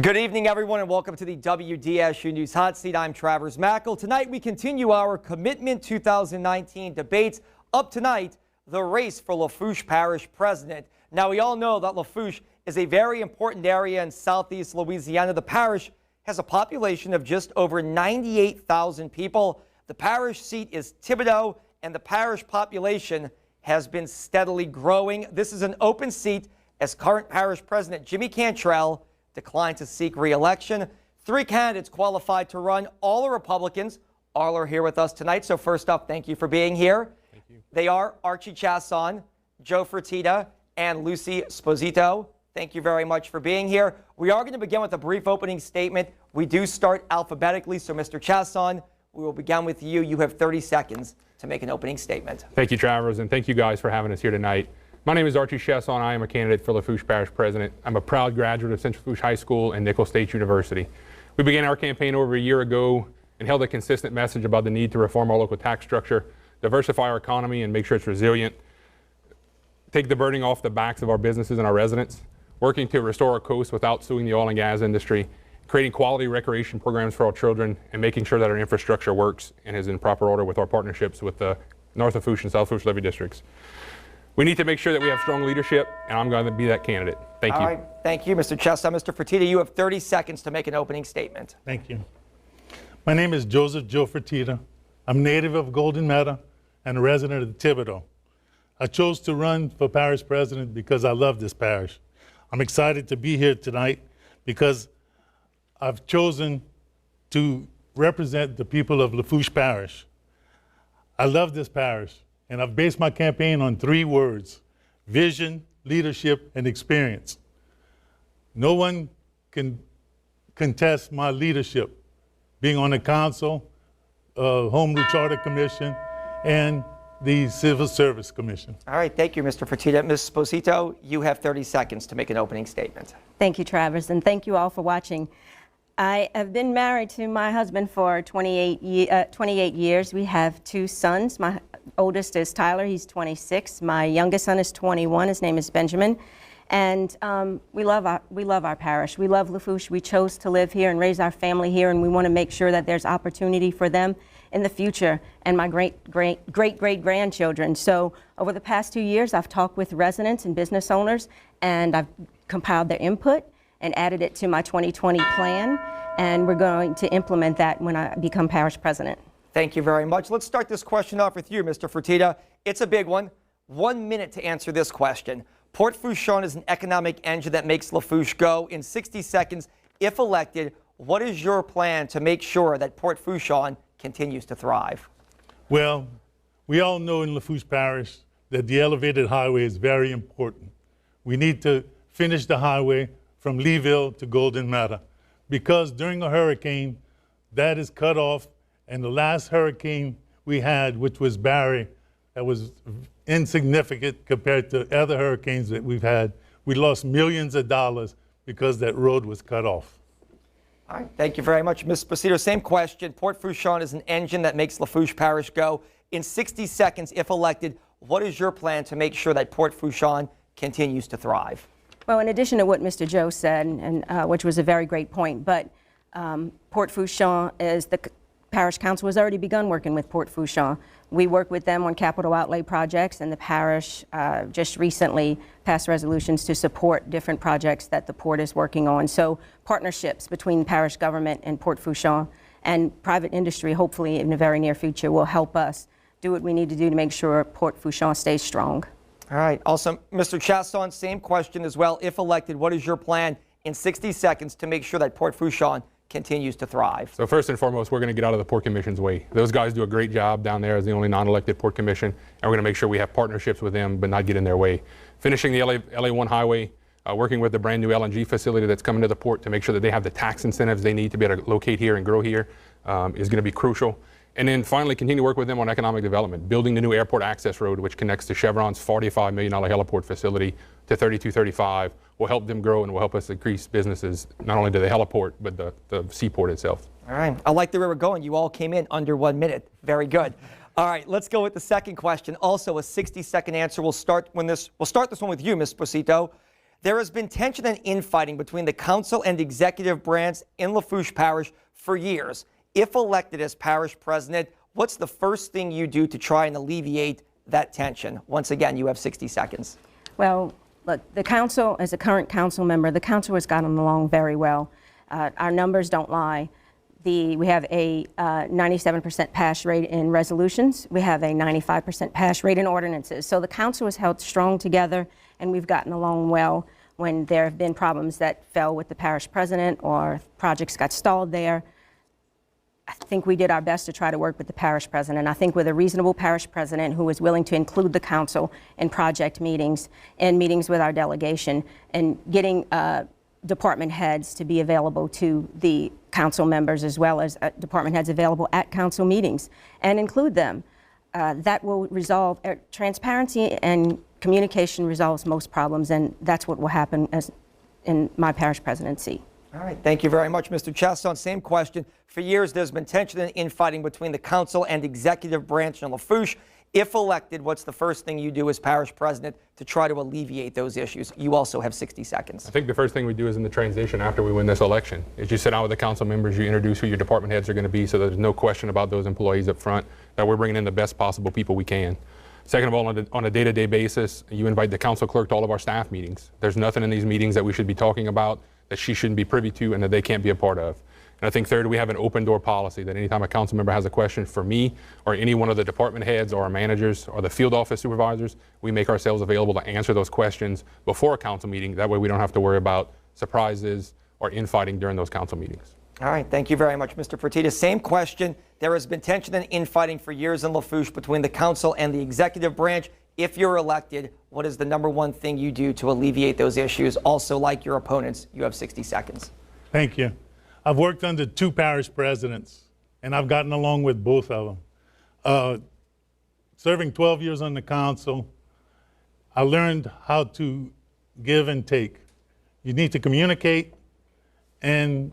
Good evening, everyone, and welcome to the WDSU News Hot Seat. I'm Travers Mackel. Tonight, we continue our Commitment 2019 debates. Up tonight, the race for Lafourche Parish President. Now, we all know that Lafourche is a very important area in southeast Louisiana. The parish has a population of just over 98,000 people. The parish seat is Thibodaux, and the parish population has been steadily growing. This is an open seat as current parish president Jimmy Cantrell declined to seek re-election. 3 candidates qualified to run. All are Republicans. All are here with us tonight. So first up, thank you for being here. Thank you. They are Archie Chasson, Joe Fertitta, and Lucy Sposito. Thank you very much for being here. We are going to begin with a brief opening statement. We do start alphabetically. So Mr. Chasson, we will begin with you. You have 30 seconds to make an opening statement. Thank you, Travers, and thank you guys for having us here tonight. My name is Archie Chasson. I am a candidate for Lafourche Parish President. I'm a proud graduate of Central Lafourche High School and Nicholls State University. We began our campaign over a year ago and held a consistent message about the need to reform our local tax structure, diversify our economy and make sure it's resilient, take the burden off the backs of our businesses and our residents, working to restore our coast without suing the oil and gas industry, creating quality recreation programs for our children, and making sure that our infrastructure works and is in proper order with our partnerships with the North Lafourche and South Lafourche levy districts. We need to make sure that we have strong leadership, and I'm going to be that candidate. Thank you. All right. Thank you, Mr. Chasson. Mr. Fertitta, you have 30 seconds to make an opening statement. Thank you. My name is Joseph Joe Fertitta. I'm native of Golden Meadow and a resident of Thibodaux. I chose to run for parish president because I love this parish. I'm excited to be here tonight because I've chosen to represent the people of Lafourche Parish. I love this parish. And I've based my campaign on 3 words: vision, leadership, and experience. No one can contest my leadership, being on the council, Home Rule Charter Commission, and the Civil Service Commission. All right, thank you, Mr. Fertitta. Ms. Sposito, you have 30 seconds to make an opening statement. Thank you, Travers, and thank you all for watching. I have been married to my husband for 28 years. We have 2 sons. My oldest is Tyler, he's 26. My youngest son is 21, his name is Benjamin. And we love our parish. We love Lafourche. We chose to live here and raise our family here, and we want to make sure that there's opportunity for them in the future and my great-great-grandchildren. So over the past 2 years, I've talked with residents and business owners, and I've compiled their input and added it to my 2020 plan, and we're going to implement that when I become parish president. Thank you very much. Let's start this question off with you, Mr. Fertitta. It's a big one. 1 minute to answer this question. Port Fourchon is an economic engine that makes Lafourche go. In 60 seconds, if elected, what is your plan to make sure that Port Fourchon continues to thrive? Well, we all know in Lafourche Parish that the elevated highway is very important. We need to finish the highway from Leeville to Golden Meadow, because during a hurricane, that is cut off, and the last hurricane we had, which was Barry, that was insignificant compared to other hurricanes that we've had. We lost millions of dollars because that road was cut off. All right, thank you very much. Ms. Sposito, same question. Port Fourchon is an engine that makes Lafourche Parish go. In 60 seconds, if elected, what is your plan to make sure that Port Fourchon continues to thrive? Well, in addition to what Mr. Joe said, and which was a very great point, but Port Fourchon is the Parish Council has already begun working with Port Fourchon. We work with them on capital outlay projects, and the parish just recently passed resolutions to support different projects that the port is working on. So partnerships between parish government and Port Fourchon and private industry, hopefully in the very near future, will help us do what we need to do to make sure Port Fourchon stays strong. All right. Also, Mr. Chasson, same question as well. If elected, what is your plan in 60 seconds to make sure that Port Fourchon continues to thrive? So first and foremost, we're going to get out of the Port Commission's way. Those guys do a great job down there as the only non-elected Port Commission, and we're going to make sure we have partnerships with them but not get in their way. Finishing the LA1 highway, working with the brand new LNG facility that's coming to the port to make sure that they have the tax incentives they need to be able to locate here and grow here is going to be crucial. And then finally, continue to work with them on economic development, building the new airport access road, which connects to Chevron's $45 million heliport facility to 3235, will help them grow and will help us increase businesses, not only to the heliport, but the seaport itself. All right. I like the way we're going. You all came in under 1 minute. Very good. All right, let's go with the second question. Also a 60-second answer. We'll start this one with you, Ms. Sposito. There has been tension and infighting between the council and executive branch in Lafourche Parish for years. If elected as parish president, what's the first thing you do to try and alleviate that tension? Once again, you have 60 seconds. Well, look, the council, as a current council member, the council has gotten along very well. Our numbers don't lie. We have a 97% pass rate in resolutions. We have a 95% pass rate in ordinances. So the council has held strong together, and we've gotten along well. When there have been problems that fell with the parish president or projects got stalled there, I think we did our best to try to work with the parish president. I think with a reasonable parish president who is willing to include the council in project meetings and meetings with our delegation and getting department heads to be available to the council members as well as department heads available at council meetings and include them. That will resolve, transparency and communication resolves most problems, and that's what will happen as in my parish presidency. All right, thank you very much, Mr. Chasson. Same question. For years, there's been tension and infighting between the council and executive branch in Lafourche. If elected, what's the first thing you do as parish president to try to alleviate those issues? You also have 60 seconds. I think the first thing we do is in the transition after we win this election is you sit down with the council members, you introduce who your department heads are going to be so there's no question about those employees up front, that we're bringing in the best possible people we can. Second of all, on a day-to-day basis, you invite the council clerk to all of our staff meetings. There's nothing in these meetings that we should be talking about that she shouldn't be privy to and that they can't be a part of. And I think third, we have an open door policy that anytime a council member has a question for me or any one of the department heads or our managers or the field office supervisors, we make ourselves available to answer those questions before a council meeting. That way we don't have to worry about surprises or infighting during those council meetings. All right, thank you very much, Mr. Fertitta. Same question. There has been tension and infighting for years in Lafourche between the council and the executive branch. If you're elected, what is the number one thing you do to alleviate those issues? Also, like your opponents, you have 60 seconds. Thank you. I've worked under 2 parish presidents, and I've gotten along with both of them. Serving 12 years on the council, I learned how to give and take. You need to communicate and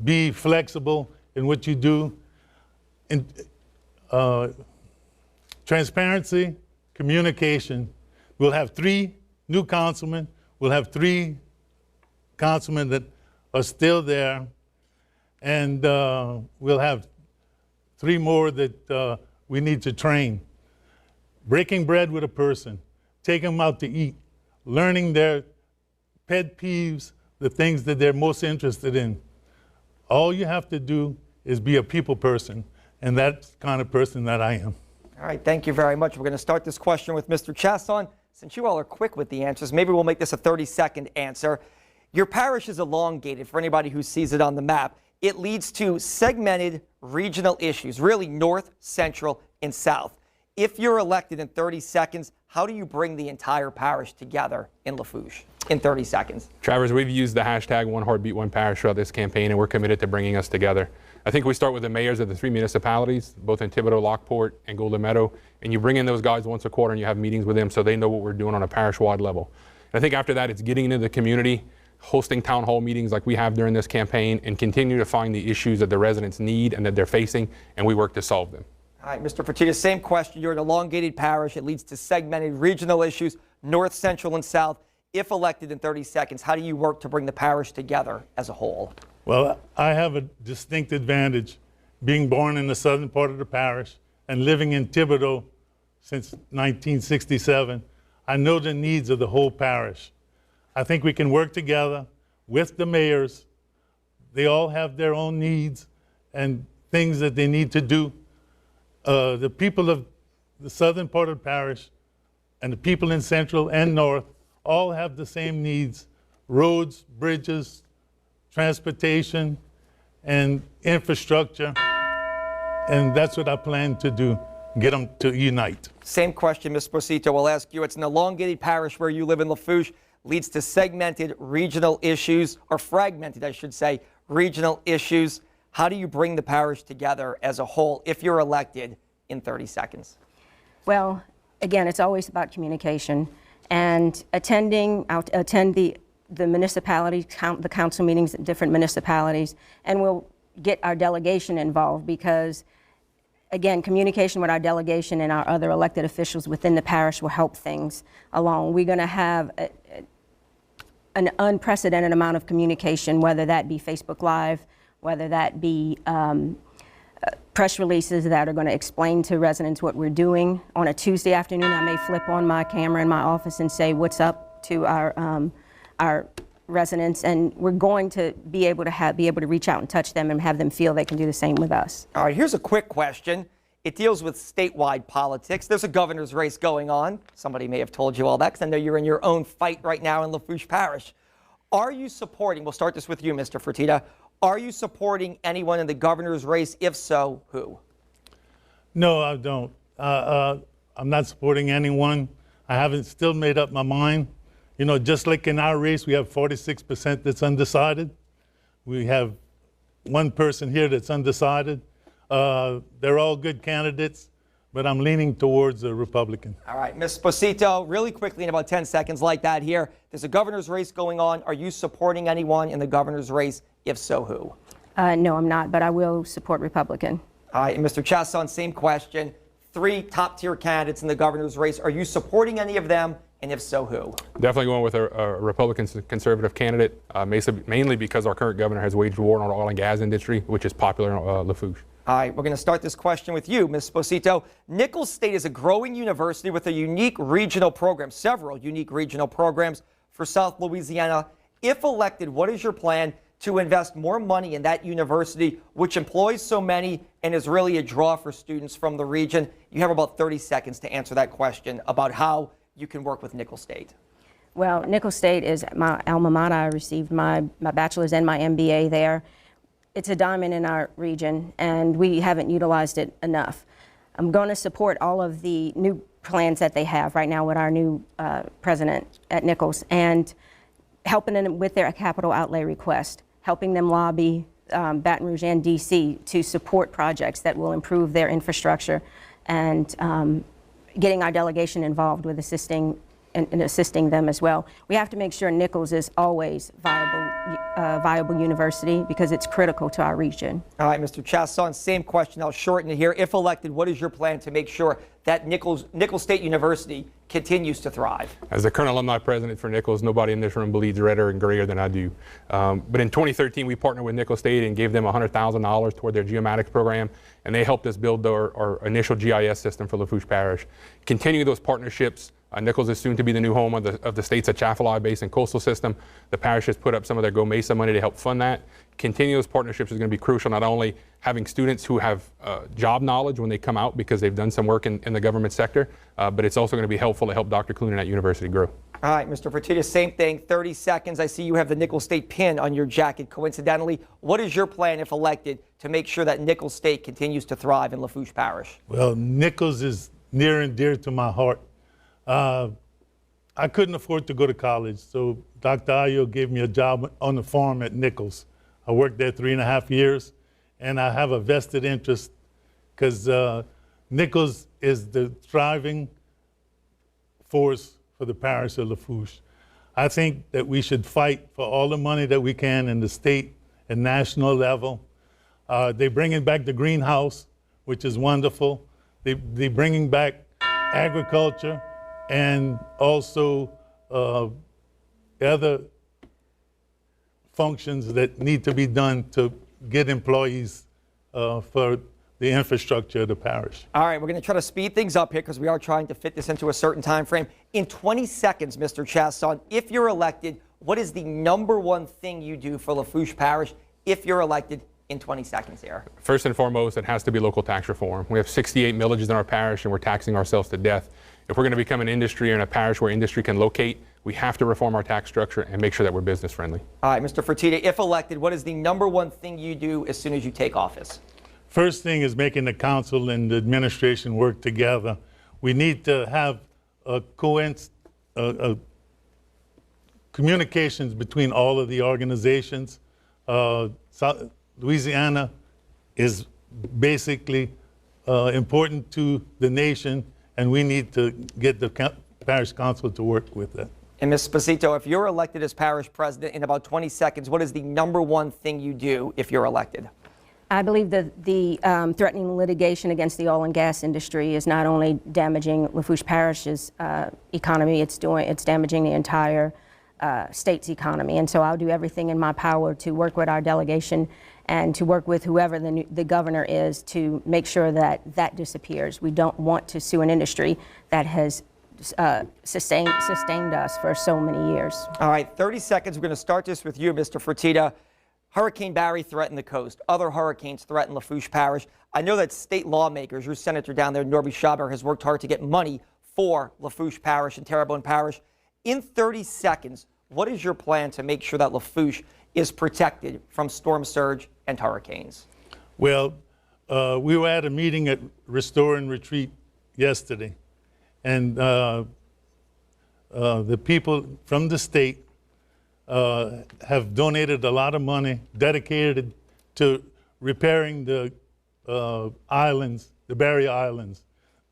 be flexible in what you do. And, transparency, communication. We'll have 3 new councilmen. We'll have 3 councilmen that are still there. And we'll have 3 more that we need to train. Breaking bread with a person, taking them out to eat, learning their pet peeves, the things that they're most interested in. All you have to do is be a people person, and that's the kind of person that I am. All right, thank you very much. We're going to start this question with Mr. Chasson. Since you all are quick with the answers, maybe we'll make this a 30-second answer. Your parish is elongated for anybody who sees it on the map. It leads to segmented regional issues, really north, central, and south. If you're elected in 30 seconds, how do you bring the entire parish together in Lafourche in 30 seconds? Travers, we've used the hashtag #OneHeartBeat1Parish throughout this campaign, and we're committed to bringing us together. I think we start with the mayors of the 3 municipalities, both in Thibodaux, Lockport, and Golden Meadow, and you bring in those guys once a quarter and you have meetings with them so they know what we're doing on a parish-wide level. And I think after that, it's getting into the community, hosting town hall meetings like we have during this campaign, and continue to find the issues that the residents need and that they're facing, and we work to solve them. All right, Mr. Fertitta, same question. You're an elongated parish. It leads to segmented regional issues, north, central, and south. If elected in 30 seconds, how do you work to bring the parish together as a whole? Well, I have a distinct advantage being born in the southern part of the parish and living in Thibodaux since 1967. I know the needs of the whole parish. I think we can work together with the mayors. They all have their own needs and things that they need to do. The people of the southern part of the parish and the people in central and north all have the same needs: roads, bridges, transportation, and infrastructure. And that's what I plan to do, get them to unite. Same question, Ms. Sposito. We'll ask you. It's an elongated parish where you live in Lafourche, leads to segmented regional issues, or fragmented, I should say, regional issues. How do you bring the parish together as a whole if you're elected in 30 seconds? Well, again, it's always about communication and attend the municipalities, the council meetings at different municipalities, and we'll get our delegation involved because, again, communication with our delegation and our other elected officials within the parish will help things along. We're going to have an unprecedented amount of communication, whether that be Facebook Live, whether that be press releases that are going to explain to residents what we're doing. On a Tuesday afternoon, I may flip on my camera in my office and say what's up to our residents, and we're going to be able to reach out and touch them and have them feel they can do the same with us. All right, here's a quick question. It deals with statewide politics. There's a governor's race going on. Somebody may have told you all that because I know you're in your own fight right now in Lafourche Parish. Are you supporting, we'll start this with you, Mr. Fertitta, are you supporting anyone in the governor's race? If so, who? No, I don't. I'm not supporting anyone. I haven't still made up my mind. You know, just like in our race, we have 46% that's undecided. We have one person here that's undecided. They're all good candidates, but I'm leaning towards a Republican. All right, Ms. Sposito, really quickly in about 10 seconds like that here. There's a governor's race going on. Are you supporting anyone in the governor's race? If so, who? No, I'm not, but I will support Republican. All right, and Mr. Chasson, same question. 3 top-tier candidates in the governor's race. Are you supporting any of them? And if so, who? Definitely going with a Republican conservative candidate, mainly because our current governor has waged war on our oil and gas industry, which is popular in Lafourche. All right, we're going to start this question with you, Ms. Sposito. Nichols State is a growing university with a unique regional program, several unique regional programs for South Louisiana. If elected, what is your plan to invest more money in that university, which employs so many and is really a draw for students from the region? You have about 30 seconds to answer that question about how you can work with Nichols State. Well, Nichols State is my alma mater. I received my bachelor's and my MBA there. It's a diamond in our region, and we haven't utilized it enough. I'm going to support all of the new plans that they have right now with our new president at Nichols, and helping them with their capital outlay request, helping them lobby Baton Rouge and D.C. to support projects that will improve their infrastructure, and getting our delegation involved with assisting them as well. We have to make sure Nichols is always viable university because it's critical to our region. All right, Mr. Chasson, same question. I'll shorten it here. If elected, what is your plan to make sure that Nichols State University continues to thrive? As the current alumni president for Nichols, nobody in this room bleeds redder and grayer than I do. But in 2013, we partnered with Nichols State and gave them $100,000 toward their geomatics program, and they helped us build our initial GIS system for Lafourche Parish. Continue those partnerships. Nichols is soon to be the new home of the state's Atchafalaya Basin coastal system. The parish has put up some of their Go Mesa money to help fund that. Continue those partnerships is going to be crucial, not only having students who have job knowledge when they come out because they've done some work in the government sector, but it's also going to be helpful to help Dr. Clunan at university grow. All right, Mr. Fertitta, same thing, 30 seconds. I see you have the Nichols State pin on your jacket, coincidentally. What is your plan, if elected, to make sure that Nichols State continues to thrive in Lafourche Parish? Well, Nichols is near and dear to my heart. I couldn't afford to go to college, so Dr. Ayo gave me a job on the farm at Nichols. I worked there 3.5 years, and I have a vested interest because Nichols is the thriving force for the parish of Lafourche. I think that we should fight for all the money that we can in the state and national level. They're bringing back the greenhouse, which is wonderful. They're bringing back agriculture and also other functions that need to be done to get employees for the infrastructure of the parish. All right, we're going to try to speed things up here because we are trying to fit this into a certain time frame. In 20 seconds, Mr. Chasson, if you're elected, what is the #1 thing you do for Lafourche Parish if you're elected? In 20 seconds here. First and foremost, it has to be local tax reform. We have 68 millages in our parish, and we're taxing ourselves to death. If we're going to become an industry or in a parish where industry can locate, we have to reform our tax structure and make sure that we're business friendly. All right, Mr. Fertitta, if elected, what is the #1 thing you do as soon as you take office? First thing is making the council and the administration work together. We need to have communications between all of the organizations. Louisiana is basically important to the nation, and we need to get the parish council to work with that. And Ms. Sposito, if you're elected as parish president in about 20 seconds, what is the #1 thing you do if you're elected? I believe that the threatening litigation against the oil and gas industry is not only damaging Lafourche Parish's economy, it's damaging the entire state's economy. And so I'll do everything in my power to work with our delegation and to work with whoever the governor is to make sure that that disappears. We don't want to sue an industry that has sustained us for so many years. All right, 30 seconds. We're going to start this with you, Mr. Fertitta. Hurricane Barry threatened the coast. Other hurricanes threatened Lafourche Parish. I know that state lawmakers, your senator down there, Norby Schaber, has worked hard to get money for Lafourche Parish and Terrebonne Parish. In 30 seconds, what is your plan to make sure that Lafourche is protected from storm surge and hurricanes? Well, we were at a meeting at Restore and Retreat yesterday, and the people from the state have donated a lot of money dedicated to repairing the islands, the barrier islands.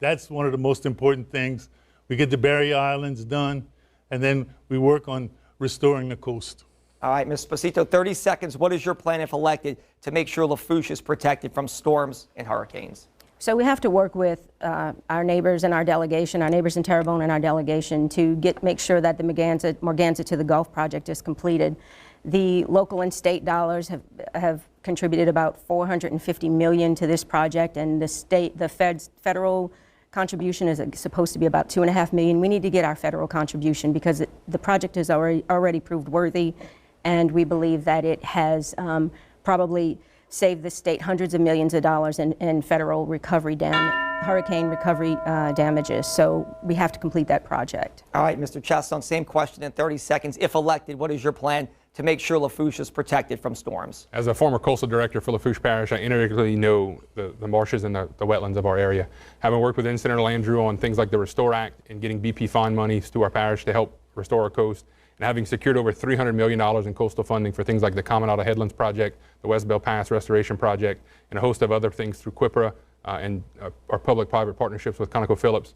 That's one of the most important things. We get the barrier islands done, and then we work on restoring the coast. All right, Ms. Esposito, 30 seconds. What is your plan, if elected, to make sure Lafourche is protected from storms and hurricanes? So we have to work with our neighbors and our delegation, our neighbors in Terrebonne and our delegation to make sure that the Morganza to the Gulf project is completed. The local and state dollars have contributed about $450 million to this project, and the federal contribution is supposed to be about $2.5 million. We need to get our federal contribution because the project is already proved worthy, and we believe that it has probably saved the state hundreds of millions of dollars in federal recovery hurricane recovery damages. So we have to complete that project. All right, Mr. Chasson, same question in 30 seconds. If elected, what is your plan to make sure Lafourche is protected from storms? As a former coastal director for Lafourche Parish, I intricately know the marshes and the wetlands of our area. Having worked with Senator Landrieu on things like the Restore Act and getting BP fund monies to our parish to help restore our coast, and having secured over $300 million in coastal funding for things like the Caminada Headlands Project, the West Bell Pass Restoration Project, and a host of other things through QIPRA and our public-private partnerships with ConocoPhillips.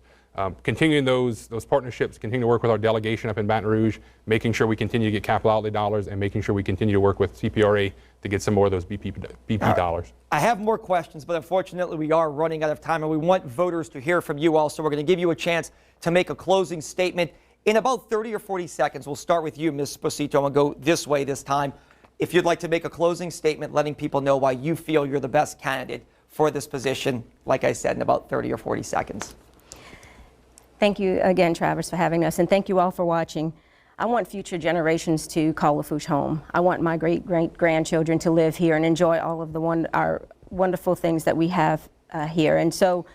Continuing those partnerships, continue to work with our delegation up in Baton Rouge, making sure we continue to get capital outlay dollars, and making sure we continue to work with CPRA to get some more of those BP dollars. I have more questions, but unfortunately we are running out of time, and we want voters to hear from you all, so we're going to give you a chance to make a closing statement. In about 30 or 40 seconds, we'll start with you, Ms. Esposito, and go this way this time. If you'd like to make a closing statement, letting people know why you feel you're the best candidate for this position, like I said, in about 30 or 40 seconds. Thank you again, Travis, for having us, and thank you all for watching. I want future generations to call Lafourche home. I want my great-grandchildren to live here and enjoy all of our wonderful things that we have here. And so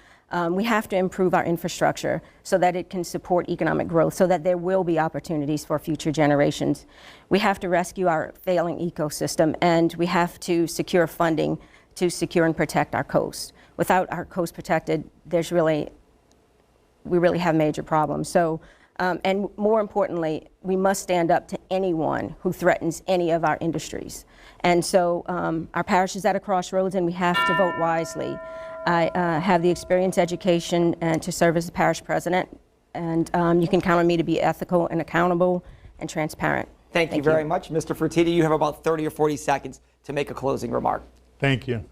we have to improve our infrastructure so that it can support economic growth, so that there will be opportunities for future generations. We have to rescue our failing ecosystem, and we have to secure funding to secure and protect our coast. Without our coast protected, we really have major problems. So, and more importantly, we must stand up to anyone who threatens any of our industries. And so our parish is at a crossroads, and we have to vote wisely. I have the experience, education, and to serve as the parish president, and you can count on me to be ethical and accountable and transparent. Thank you very much. Mr. Fertitta, you have about 30 or 40 seconds to make a closing remark. Thank you.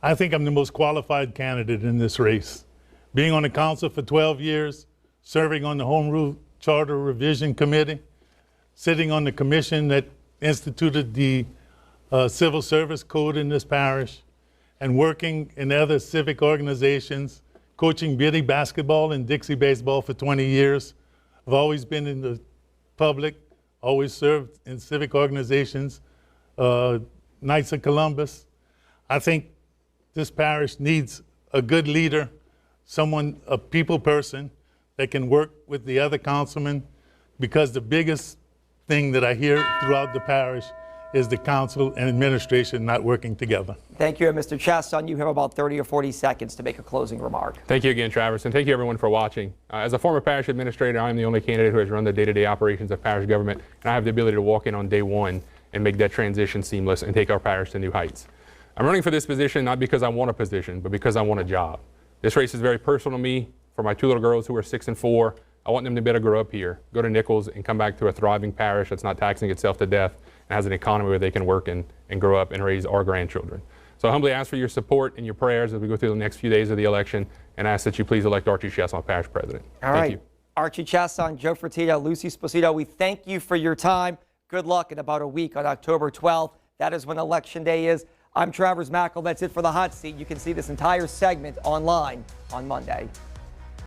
I think I'm the most qualified candidate in this race. Being on the council for 12 years, serving on the Home Rule Charter Revision Committee, sitting on the commission that instituted the Civil Service Code in this parish, and working in other civic organizations, coaching Biddy basketball and Dixie baseball for 20 years. I've always been in the public, always served in civic organizations, Knights of Columbus. I think this parish needs a good leader, someone, a people person that can work with the other councilmen, because the biggest thing that I hear throughout the parish is the council and administration not working together. Thank you, Mr. Chasson. You have about 30 or 40 seconds to make a closing remark. Thank you again, Travis, and thank you everyone for watching. As a former parish administrator, I'm the only candidate who has run the day-to-day operations of parish government, and I have the ability to walk in on day one and make that transition seamless and take our parish to new heights. I'm running for this position not because I want a position, but because I want a job. This race is very personal to me. For my two little girls who are 6 and 4, I want them to be able to grow up here, go to Nichols, and come back to a thriving parish that's not taxing itself to death and has an economy where they can work and grow up and raise our grandchildren. So I humbly ask for your support and your prayers as we go through the next few days of the election, and ask that you please elect Archie Chesson parish president. Thank you. Archie Chasson, Joe Fertitta, Lucy Sposito, we thank you for your time. Good luck in about a week on October 12th. That is when Election Day is. I'm Travers Mackel. That's it for the Hot Seat. You can see this entire segment online on Monday.